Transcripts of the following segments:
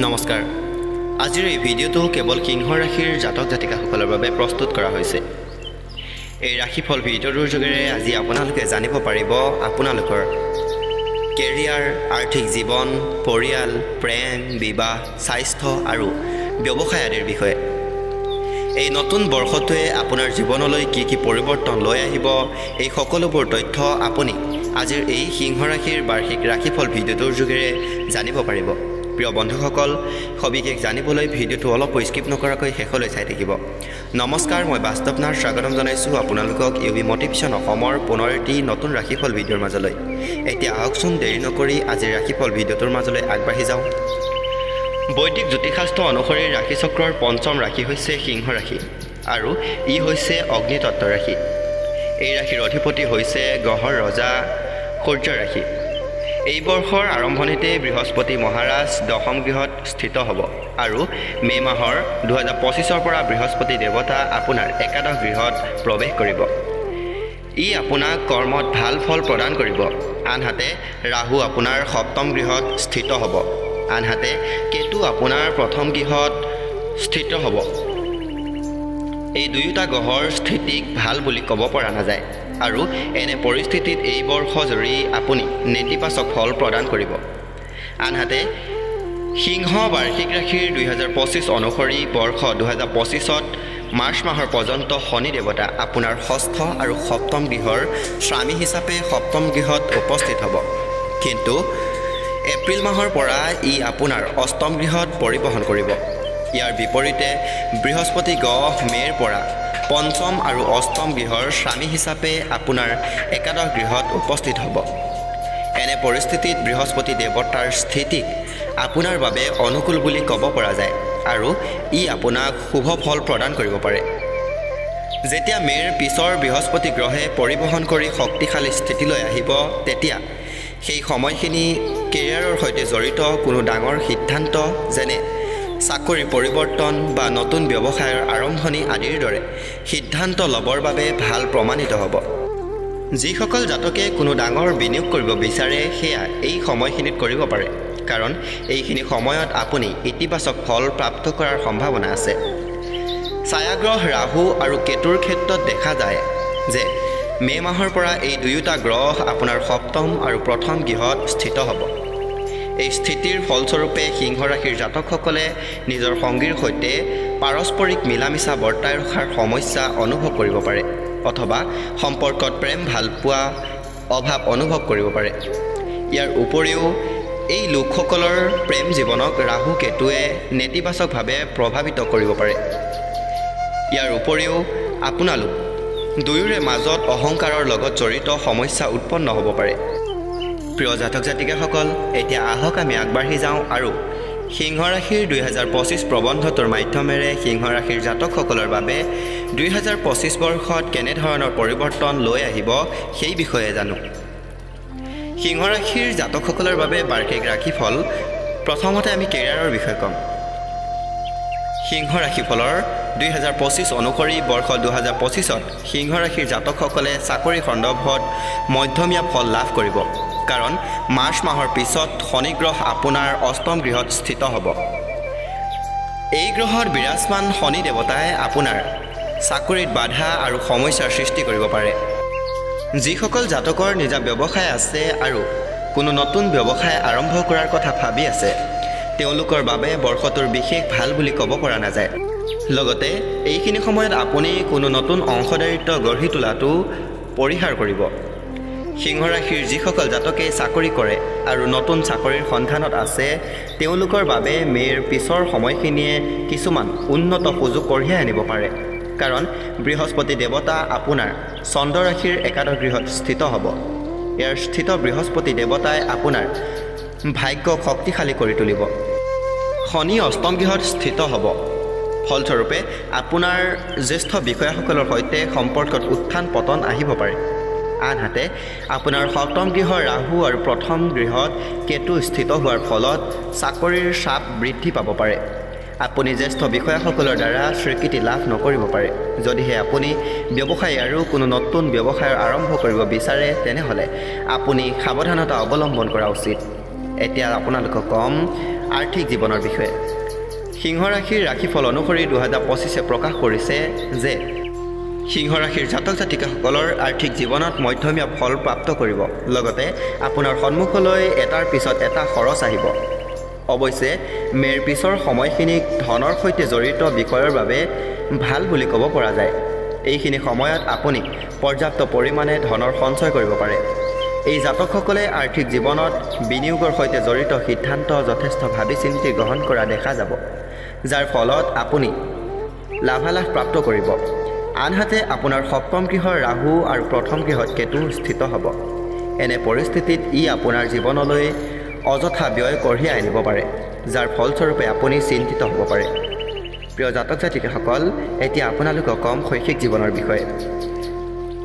নমস্কাৰ আজিৰ এই ভিডিঅ'টো কেৱল সিংহ ৰাশিৰ জাতক জাতিকাসকলৰ বাবে প্ৰস্তুত কৰা হৈছে এই ৰাশিফল ভিডিঅ'টোৰ যোগেৰে আজি আপোনালোকে জানিব পাৰিব আপোনালোকৰ কেৰিয়াৰ আৰ্থিক জীৱন পৰিয়াল প্ৰেম বিবাহ স্বাস্থ্য আৰু ব্যৱসায় আদিৰ বিষয়ে এই নতুন বৰ্ষটোৱে আপোনাৰ জীৱনলৈ কি পৰিৱৰ্তন লৈ আহিব এই সকলোবোৰ তথ্য আপুনি আজিৰ এই সিংহ ৰাশিৰ বাৰ্ষিক ৰাশিফল ভিডিঅ'টোৰ যোগেৰে জানিব পাৰিব প্ৰিয় বন্ধুসকল সবিশেষ জানিবলৈ ভিডিঅ'টো অলপ স্কিপ নকৰাকৈ শেষলৈ চাই থাকিব নমস্কাৰ মই বাস্তৱনাৰ স্বাগতম জনাইছো আপোনালোকক ইউবি মটিভেশ্যন অসমৰ পুনৰ এটি নতুন ৰাশিফল ভিডিঅ'ৰ মাজলৈ এতিয়া আহকচোন দেৰি নকৰি আজিৰ ৰাশিফল ভিডিঅ'টোৰ মাজলৈ আগবাঢ়ি যাওঁ বৈদিক জ্যোতিষশাস্ত্ৰ অনুসৰি ৰাশিচক্ৰৰ পঞ্চম ৰাশি হৈছে সিংহ ৰাশি আৰু ই হৈছে অগ্নিতত্ত্ব ৰাশি এই ৰাশিৰ অধিপতি হৈছে গ্ৰহৰ ৰজা সূৰ্য ৰাশি এই বৰ্ষৰ আৰম্ভণিতে বৃহস্পতি মহাৰাজ দশম গৃহত স্থিত হ'ব আৰু মে মাহৰ 2025ৰ পৰা বৃহস্পতি দেৱতা আপোনাৰ একাদশ গৃহত প্ৰৱেশ কৰিব ই আপোনাক কৰ্মত ভাল ফল প্ৰদান কৰিব আনহাতে ৰাহু আপোনাৰ সপ্তম গৃহত স্থিত হ'ব আনহাতে কেতু আপোনাৰ প্ৰথম গৃহত স্থিত হ'ব এই দুয়োটা গ্ৰহৰ স্থিতিক ভাল বুলি ক'ব পৰা নাযায় আৰু এনে পৰিস্থিতিত এই বৰ্ষ জুৰি আপুনি নেতিবাচক ফল প্ৰদান কৰিব আনহাতে সিংহ বাৰ্ষিক ৰাশিৰ 2025 অনুসৰি বৰ্ষ 2025ত মাৰ্চ মাহৰ পৰ্যন্ত শনি দেৱতা আপোনাৰ ষষ্ঠ আৰু সপ্তম গৃহৰ স্বামী হিচাপে সপ্তম গৃহত উপস্থিত হ'ব কিন্তু এপ্ৰিল মাহৰ পৰা ই আপোনাৰ অষ্টম গৃহত পৰিবহন কৰিব ইয়াৰ বিপৰীতে বৃহস্পতি গ্ৰহ মেৰ পৰা পঞ্চম আৰু অষ্টম গৃহৰ স্বামী হিচাপে আপোনাৰ একাদশ গৃহত উপস্থিত হ'ব এনে পৰিস্থিতিত বৃহস্পতি দেৱতাৰ স্থিতিক আপোনাৰ বাবে অনুকূল বুলি ক'ব পৰা যায় আৰু ই আপোনাক শুভ ফল প্ৰদান কৰিব পাৰে যেতিয়া মেৰ পিছৰ বৃহস্পতি গ্ৰহে পৰিবহন কৰি শক্তিশালী স্থিতিলৈ আহিব তেতিয়া সেই সময়খিনি কেৰিয়াৰৰ সৈতে জড়িত কোনো ডাঙৰ সিদ্ধান্ত যেনে চাকৰি পৰিৱৰ্তন বা নতুন ব্যৱসায়ৰ আৰম্ভণি আদিৰ দৰে সিদ্ধান্ত ল'বৰ বাবে ভাল প্ৰমাণিত হ'ব যিসকল জাতকে কোনো ডাঙৰ বিনিয়োগ কৰিব বিচাৰে সেয়া এই সময়খিনিত কৰিব পাৰে কাৰণ এইখিনি সময়ত আপুনি ইতিবাচক ফল প্ৰাপ্ত কৰাৰ সম্ভাৱনা আছে ছায়াগ্ৰহ ৰাহু আৰু কেতুৰ ক্ষেত্ৰত দেখা যায় যে মে মাহৰ পৰা এই দুয়োটা গ্ৰহ আপোনাৰ সপ্তম আৰু প্ৰথম গৃহত স্থিত হ'ব এই স্থিতিৰ ফলস্বৰূপে সিংহ ৰাশিৰ জাতকসকলে নিজৰ সংগীৰ সৈতে পাৰস্পৰিক মিলামিছা বৰ্তাই ৰখাৰ সমস্যা অনুভৱ কৰিব পাৰে অথবা সম্পৰ্কত প্ৰেম ভালপোৱা অভাৱ অনুভৱ কৰিব পাৰে ইয়াৰ উপৰিও এই লোকসকলৰ প্ৰেম জীৱনক ৰাহু কেতুৱে নেতিবাচকভাৱে প্ৰভাৱিত কৰিব পাৰে ইয়াৰ উপৰিও আপোনালোক দুয়োৰে মাজত অহংকাৰৰ লগত জড়িত সমস্যা উৎপন্ন হ'ব পাৰে প্ৰিয় জাতক জাতিকাসকল এতিয়া আহক আমি আগবাঢ়ি যাওঁ আৰু সিংহ ৰাশিৰ 2025 প্ৰবন্ধটোৰ মাধ্যমেৰে সিংহ ৰাশিৰ জাতকসকলৰ বাবে 2025 বৰ্ষত কেনেধৰণৰ পৰিৱৰ্তন লৈ আহিব সেই বিষয়ে জানো সিংহ ৰাশিৰ জাতকসকলৰ বাবে বাৰ্ষিক ৰাশিফল প্ৰথমতে আমি কেৰিয়াৰৰ বিষয়ে ক'ম সিংহ ৰাশিফলৰ 2025 অনুসৰি বৰ্ষ 2025ত সিংহ ৰাশিৰ জাতকসকলে চাকৰি সন্দৰ্ভত মধ্যমীয়া ফল লাভ কৰিব কাৰণ মাৰ্চ মাহৰ পিছত শনি গ্ৰহ আপোনাৰ অষ্টম গৃহত স্থিত হ'ব এই গ্ৰহৰ বিৰাজমান শনি দেৱতাই আপোনাৰ চাকৰিত বাধা আৰু সমস্যাৰ সৃষ্টি কৰিব পাৰে যিসকল জাতকৰ নিজা ব্যৱসায় আছে আৰু কোনো নতুন ব্যৱসায় আৰম্ভ কৰাৰ কথা ভাবি আছে তেওঁলোকৰ বাবে বৰ্ষটোৰ বিশেষ ভাল বুলি ক'ব পৰা নাযায় লগতে এইখিনি সময়ত আপুনি কোনো নতুন অংশদাৰিত্ব গঢ়ি তোলাটো পৰিহাৰ কৰিব সিংহ ৰাশিৰ যিসকল জাতকে চাকৰি কৰে আৰু নতুন চাকৰিৰ সন্ধানত আছে তেওঁলোকৰ বাবে মেৰ পিছৰ সময়খিনিয়ে কিছুমান উন্নত সুযোগ কঢ়িয়াই আনিব পাৰে কাৰণ বৃহস্পতি দেৱতা আপোনাৰ চন্দ্ৰ ৰাশিৰ একাদশ গৃহত স্থিত হ'ব ইয়াৰ স্থিত বৃহস্পতি দেৱতাই আপোনাৰ ভাগ্যক শক্তিশালী কৰি তুলিব শনি অষ্টম গৃহত স্থিত হ'ব ফলস্বৰূপে আপোনাৰ জ্যেষ্ঠ বিষয়াসকলৰ সৈতে সম্পৰ্কত উত্থান পতন আহিব পাৰে আনহাতে আপোনাৰ সপ্তম গৃহৰ ৰাহু আৰু প্ৰথম গৃহত কেতু স্থিত হোৱাৰ ফলত চাকৰিৰ চাপ বৃদ্ধি পাব পাৰে আপুনি জ্যেষ্ঠ বিষয়াসকলৰ দ্বাৰা স্বীকৃতি লাভ নকৰিব পাৰে যদিহে আপুনি ব্যৱসায় আৰু কোনো নতুন ব্যৱসায় আৰম্ভ কৰিব বিচাৰে তেনেহ'লে আপুনি সাৱধানতা অৱলম্বন কৰা উচিত এতিয়া আপোনালোকক কম আৰ্থিক জীৱনৰ বিষয়ে। সিংহ ৰাশিৰ ৰাশিফল অনুসৰি 2025 প্ৰকাশ কৰিছে যে সিংহ ৰাশিৰ জাতক জাতিকাসকলৰ আৰ্থিক জীৱনত মধ্যমীয়া ফল প্ৰাপ্ত কৰিব। লগতে আপোনাৰ সন্মুখলৈ এটাৰ পিছত এটা খৰচ আহিব। অৱশ্যে মেৰ পিছৰ সময়খিনিক ধনৰ সৈতে জড়িত বিষয়ৰ বাবে ভাল বুলি ক'ব পৰা যায়। এইখিনি সময়ত আপুনি পৰ্যাপ্ত পৰিমাণে ধনৰ সঞ্চয় কৰিব পাৰে। এই জাতকসকলে আৰ্থিক জীৱনত বিনিয়োগৰ সৈতে জড়িত সিদ্ধান্ত যথেষ্ট ভাবি চিন্তি গ্ৰহণ কৰা দেখা যাব, যাৰ ফলত আপুনি লাভালাভ প্ৰাপ্ত কৰিব। আনহাতে আপোনাৰ সপ্তম গৃহৰ ৰাহু আৰু প্ৰথম গৃহত কেতু স্থিত হ'ব। এনে পৰিস্থিতিত ই আপোনাৰ জীৱনলৈ অযথা ব্যয় কঢ়িয়াই আনিব পাৰে, যাৰ ফলস্বৰূপে আপুনি চিন্তিত হ'ব পাৰে। প্ৰিয় জাতক জাতিকাসকল, এতিয়া আপোনালোকক কম শৈক্ষিক জীৱনৰ বিষয়ে।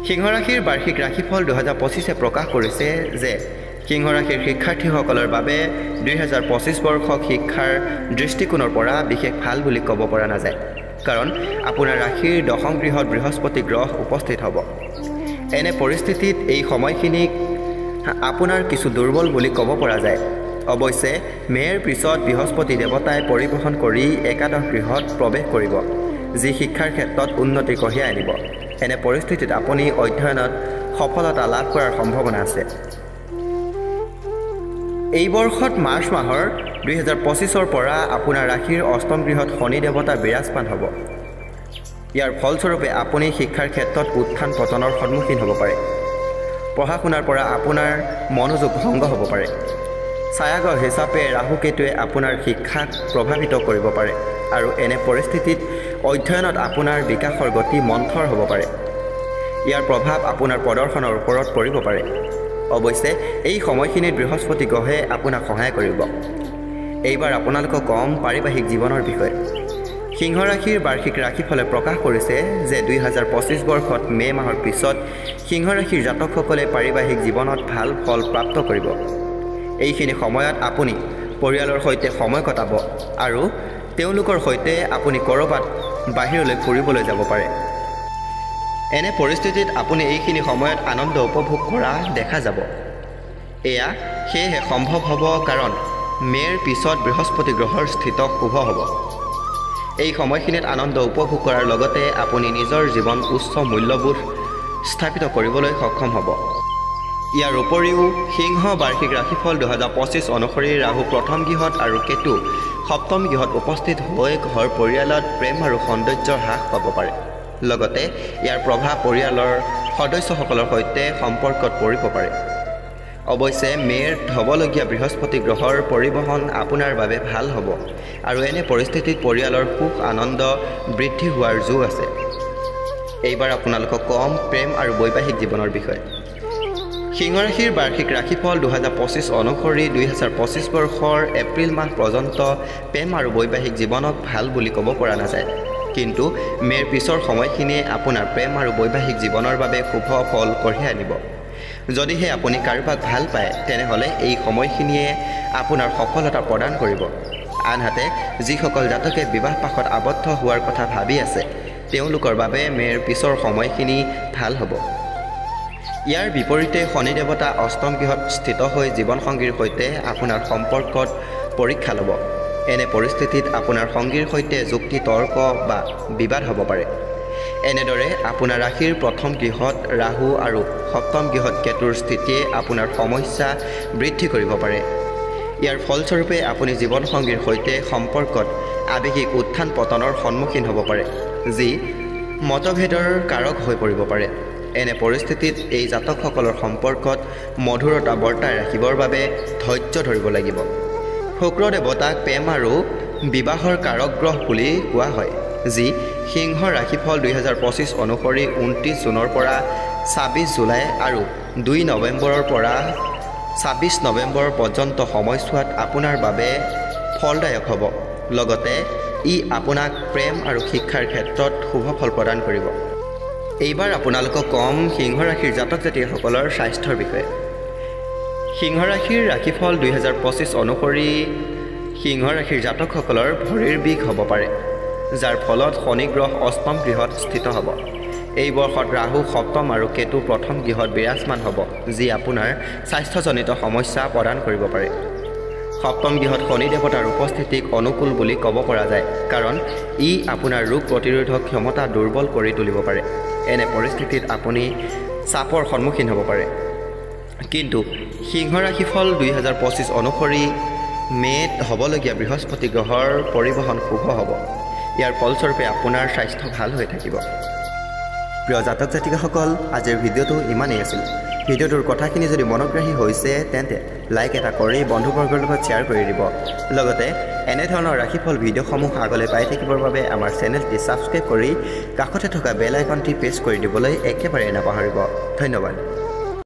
সিংহ ৰাশিৰ বাৰ্ষিক ৰাশিফল 2025 প্ৰকাশ কৰিছে যে সিংহ ৰাশিৰ শিক্ষাৰ্থীসকলৰ বাবে 2025 বৰ্ষক শিক্ষাৰ দৃষ্টিকোণৰ পৰা বিশেষ ভাল বুলি ক'ব পৰা নাযায়, কাৰণ আপোনাৰ ৰাশিৰ দশম গৃহত বৃহস্পতি গ্ৰহ উপস্থিত হ'ব। এনে পৰিস্থিতিত এই সময়খিনিক আপোনাৰ কিছু দুৰ্বল বুলি ক'ব পৰা যায়। অৱশ্যে মেৰ পিছত বৃহস্পতি দেৱতাই পৰিবহন কৰি একাদশ গৃহত প্ৰৱেশ কৰিব, যি শিক্ষাৰ ক্ষেত্ৰত উন্নতি কঢ়িয়াই আনিব। এনে পৰিস্থিতিত আপুনি অধ্যয়নত সফলতা লাভ কৰাৰ সম্ভাৱনা আছে। এই বৰ্ষত মাৰ্চ মাহৰ 2025 পৰা আপোনাৰ ৰাশিৰ অষ্টম গৃহত শনি দেৱতা বিৰাজমান হ'ব। ইয়াৰ ফলস্বৰূপে আপুনি শিক্ষাৰ ক্ষেত্ৰত উত্থান পতনৰ সন্মুখীন হ'ব পাৰে। পঢ়া শুনাৰ পৰা আপোনাৰ মনোযোগ ভংগ হ'ব পাৰে। ছায়াগ্ৰহ হিচাপে ৰাহু কেতুৱে আপোনাৰ শিক্ষাক প্ৰভাৱিত কৰিব পাৰে আৰু এনে পৰিস্থিতিত অধ্যয়নত আপোনাৰ বিকাশৰ গতি মন্থৰ হ'ব পাৰে। ইয়াৰ প্ৰভাৱ আপোনাৰ প্ৰদৰ্শনৰ ওপৰত পৰিব পাৰে। অৱশ্যে এই সময়খিনিত বৃহস্পতি গ্ৰহে আপোনাক সহায় কৰিব। এইবাৰ আপোনালোকক কম পাৰিবাৰিক জীৱনৰ বিষয়ে। সিংহ ৰাশিৰ বাৰ্ষিক ৰাশিফলে প্ৰকাশ কৰিছে যে 2025 বৰ্ষত মে মাহৰ পিছত সিংহ ৰাশিৰ জাতকসকলে পাৰিবাৰিক জীৱনত ভাল ফল প্ৰাপ্ত কৰিব। এইখিনি সময়ত আপুনি পৰিয়ালৰ সৈতে সময় কটাব আৰু তেওঁলোকৰ সৈতে আপুনি ক'ৰবাত বাহিৰলৈ ফুৰিবলৈ যাব পাৰে। এনে পৰিস্থিতিত আপুনি এইখিনি সময়ত আনন্দ উপভোগ কৰা দেখা যাব। এয়া সেয়েহে সম্ভৱ হ'ব কাৰণ মেৰ পিছত বৃহস্পতি গ্ৰহৰ স্থিত শুভ হ'ব। এই সময়খিনিত আনন্দ উপভোগ কৰাৰ লগতে আপুনি নিজৰ জীৱন উচ্চ মূল্যবোধ স্থাপিত কৰিবলৈ সক্ষম হ'ব। ইয়াৰ উপৰিও সিংহ বাৰ্ষিক ৰাশিফল 2025 অনুসৰি ৰাহু প্ৰথম গৃহত আৰু কেতু সপ্তম গৃহত উপস্থিত হৈ ঘৰ পৰিয়ালত প্ৰেম আৰু সৌন্দৰ্যৰ হ্ৰাস পাব পাৰে। লগতে ইয়াৰ প্ৰভাৱ পৰিয়ালৰ সদস্যসকলৰ সৈতে সম্পৰ্কত পৰিব পাৰে। অৱশ্যে মেৰ হ'বলগীয়া বৃহস্পতি গ্ৰহৰ পৰিবহণ আপোনাৰ বাবে ভাল হ'ব আৰু এনে পৰিস্থিতিত পৰিয়ালৰ সুখ আনন্দ বৃদ্ধি হোৱাৰ যোগ আছে। এইবাৰ আপোনালোকক কম প্ৰেম আৰু বৈবাহিক জীৱনৰ বিষয়ে। সিংহ ৰাশিৰ বাৰ্ষিক ৰাশিফল 2025 অনুসৰি 2025 বৰ্ষৰ এপ্ৰিল মাহ পৰ্যন্ত প্ৰেম আৰু বৈবাহিক জীৱনক ভাল বুলি ক'ব পৰা নাযায়। কিন্তু মেৰ পিছৰ সময়খিনিয়ে আপোনাৰ প্ৰেম আৰু বৈবাহিক জীৱনৰ বাবে শুভ ফল কঢ়িয়াই আনিব। যদিহে আপুনি কাৰোবাক ভাল পায় তেনেহ'লে এই সময়খিনিয়ে আপোনাৰ সফলতা প্ৰদান কৰিব। আনহাতে যিসকল জাতকে বিবাহ পাশত আবদ্ধ হোৱাৰ কথা ভাবি আছে তেওঁলোকৰ বাবে মেৰ পিছৰ সময়খিনি ভাল হ'ব। ইয়াৰ বিপৰীতে শনি দেৱতা অষ্টম গৃহত স্থিত হৈ জীৱনসংগীৰ সৈতে আপোনাৰ সম্পৰ্কত পৰীক্ষা ল'ব। এনে পৰিস্থিতিত আপোনাৰ সংগীৰ সৈতে যুক্তি তৰ্ক বা বিবাদ হ'ব পাৰে। এনেদৰে আপোনাৰ ৰাশিৰ প্ৰথম গৃহত ৰাহু আৰু সপ্তম গৃহত কেতুৰ স্থিতিয়ে আপোনাৰ সমস্যা বৃদ্ধি কৰিব পাৰে। ইয়াৰ ফলস্বৰূপে আপুনি জীৱনসংগীৰ সৈতে সম্পৰ্কত আৱেগিক উত্থান পতনৰ সন্মুখীন হ'ব পাৰে, যি মতভেদৰ কাৰক হৈ পৰিব পাৰে। এনে পৰিস্থিতিত এই জাতকসকলৰ সম্পৰ্কত মধুৰতা বৰ্তাই ৰাখিবৰ বাবে ধৈৰ্য ধৰিব লাগিব। শুক্ৰ দেৱতাক প্ৰেম আৰু বিবাহৰ কাৰক গ্ৰহ বুলি কোৱা হয়, যি সিংহ ৰাশিফল 2025 অনুসৰি 29 জুনৰ পৰা 26 জুলাই আৰু 2 নৱেম্বৰৰ পৰা 26 নৱেম্বৰ পৰ্যন্ত সময়ছোৱাত আপোনাৰ বাবে ফলদায়ক হ'ব। লগতে ই আপোনাক প্ৰেম আৰু শিক্ষাৰ ক্ষেত্ৰত শুভ ফল প্ৰদান কৰিব। এইবাৰ আপোনালোকক কম সিংহ ৰাশিৰ জাতক জাতিসকলৰ স্বাস্থ্যৰ বিষয়ে। সিংহ ৰাশিৰ ৰাশিফল 2025 অনুসৰি সিংহ ৰাশিৰ জাতকসকলৰ ভৰিৰ বিষ হ'ব পাৰে, যাৰ ফলত শনি গ্ৰহ অষ্টম গৃহত স্থিত হ'ব। এই বৰ্ষত ৰাহু সপ্তম আৰু কেতু প্ৰথম গৃহত বিৰাজমান হ'ব, যি আপোনাৰ স্বাস্থ্যজনিত সমস্যা প্ৰদান কৰিব পাৰে। সপ্তম গৃহত শনি দেৱতাৰ উপস্থিতিক অনুকূল বুলি ক'ব পৰা যায়, কাৰণ ই আপোনাৰ ৰোগ প্ৰতিৰোধক ক্ষমতা দুৰ্বল কৰি তুলিব পাৰে। এনে পৰিস্থিতিত আপুনি চাপৰ সন্মুখীন হ'ব পাৰে। কিন্তু সিংহ ৰাশিফল 2025 অনুসৰি মে'ত হ'বলগীয়া বৃহস্পতি গ্ৰহৰ পৰিবহণ শুভ হ'ব। ইয়াৰ ফলস্বৰূপে আপোনাৰ স্বাস্থ্য ভাল হৈ থাকিব। প্ৰিয় জাতক জাতিকাসকল, আজিৰ ভিডিঅ'টো ইমানেই আছিল। ভিডিঅ'টোৰ কথাখিনি যদি মনোগ্ৰাহী হৈছে তেন্তে লাইক এটা কৰি বন্ধুবৰ্গৰ লগত শ্বেয়াৰ কৰি দিব। লগতে এনেধৰণৰ ৰাশিফল ভিডিঅ'সমূহ আগলৈ পাই থাকিবৰ বাবে আমাৰ চেনেলটি ছাবস্ক্ৰাইব কৰি কাষতে থকা বেল আইকনটি প্ৰেছ কৰি দিবলৈ একেবাৰে নাপাহৰিব। ধন্যবাদ।